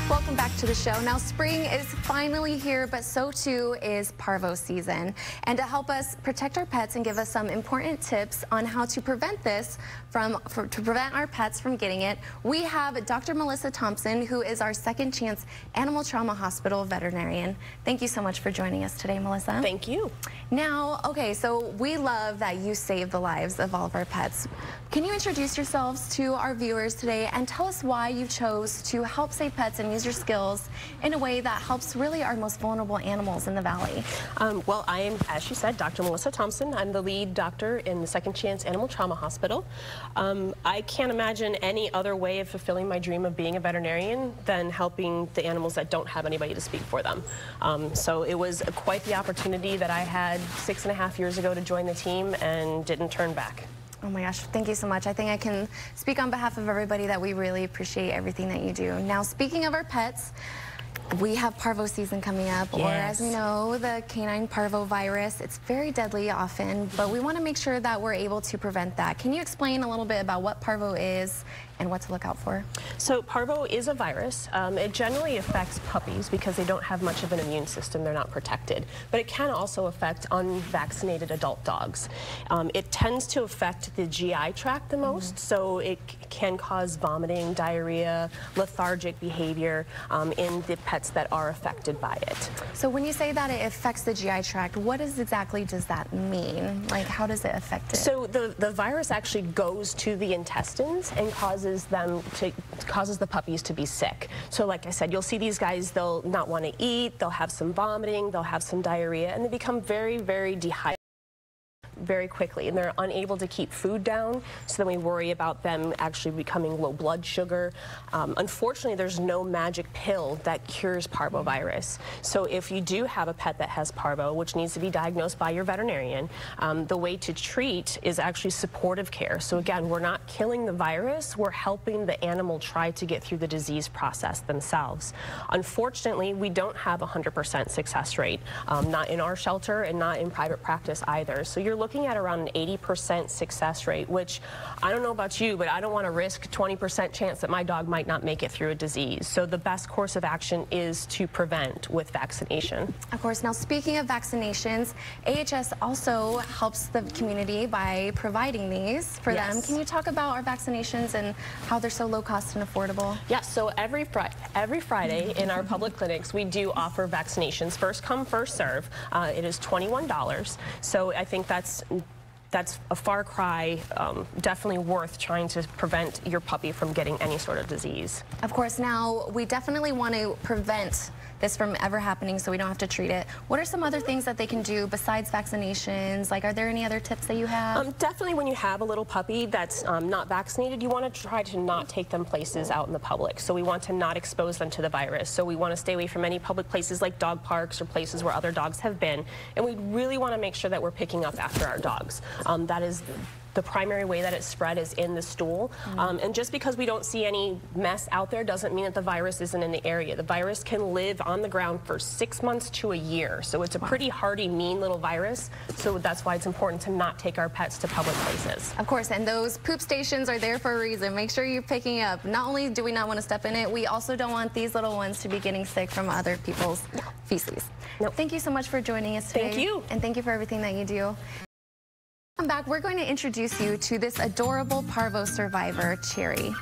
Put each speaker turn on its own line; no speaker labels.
Welcome back to the show. Now, spring is finally here, but so too is parvo season. And to help us protect our pets and give us some important tips on how to prevent this to prevent our pets from getting it, we have Dr. Melissa Thompson, who is our Second Chance Animal Trauma Hospital veterinarian. Thank you so much for joining us today, Melissa.
Thank you.
Now, okay, so we love that you save the lives of all of our pets. Can you introduce yourselves to our viewers today and tell us why you chose to help save pets and use your skills in a way that helps really our most vulnerable animals in the valley?
Well, I am, as she said, Dr. Melissa Thompson. I'm the lead doctor in the Second Chance Animal Trauma Hospital. I can't imagine any other way of fulfilling my dream of being a veterinarian than helping the animals that don't have anybody to speak for them. So it was quite the opportunity that I had 6.5 years ago to join the team and didn't turn back.
Oh my gosh, thank you so much. I think I can speak on behalf of everybody that we really appreciate everything that you do. Now, speaking of our pets, we have parvo season coming up,
yes.
Or as we know, the canine parvo virus. It's very deadly often, but we want to make sure that we're able to prevent that. Can you explain a little bit about what parvo is and what to look out for?
So parvo is a virus. It generally affects puppies because they don't have much of an immune system. They're not protected. But it can also affect unvaccinated adult dogs. It tends to affect the GI tract the most, so it can cause vomiting, diarrhea, lethargic behavior in the pets that are affected by it.
So when you say that it affects the GI tract, what exactly does that mean? Like, how does it affect it?
So the virus actually goes to the intestines and causes the puppies to be sick. So like I said, you'll see these guys, they'll not want to eat, they'll have some vomiting, they'll have some diarrhea, and they become very, very dehydrated very quickly, and they're unable to keep food down, so then we worry about them actually becoming low blood sugar. Unfortunately, there's no magic pill that cures parvovirus. So if you do have a pet that has parvo, which needs to be diagnosed by your veterinarian, the way to treat is actually supportive care. So again, we're not killing the virus, we're helping the animal try to get through the disease process themselves. Unfortunately, we don't have a 100% success rate, not in our shelter and not in private practice either. So you're looking at around an 80% success rate, which I don't know about you, but I don't want to risk 20% chance that my dog might not make it through a disease. So the best course of action is to prevent with vaccination.
Of course. Now, speaking of vaccinations, AHS also helps the community by providing these for them. Can you talk about our vaccinations and how they're so low cost and affordable?
Yes, so every Friday in our public clinics, we do offer vaccinations. First come, first serve. It is $21. So I think that's a far cry, definitely worth trying to prevent your puppy from getting any sort of disease.
Of course. Now, we definitely want to prevent this from ever happening so we don't have to treat it. What are some other things that they can do besides vaccinations? Like, are there any other tips that you have?
Definitely when you have a little puppy that's not vaccinated, you want to try to not take them places out in the public. So we want to not expose them to the virus. So we want to stay away from any public places like dog parks or places where other dogs have been. And we really want to make sure that we're picking up after our dogs. That is the primary way that it's spread is in the stool. And just because we don't see any mess out there doesn't mean that the virus isn't in the area. The virus can live on the ground for 6 months to a year. So it's a pretty hardy, mean little virus. So that's why it's important to not take our pets to public places.
Of course, and those poop stations are there for a reason. Make sure you're picking up. Not only do we not want to step in it, we also don't want these little ones to be getting sick from other people's feces.
Nope.
Thank you so much for joining us today.
Thank you.
And thank you for everything that you do. Come back, we're going to introduce you to this adorable parvo survivor, Cherry.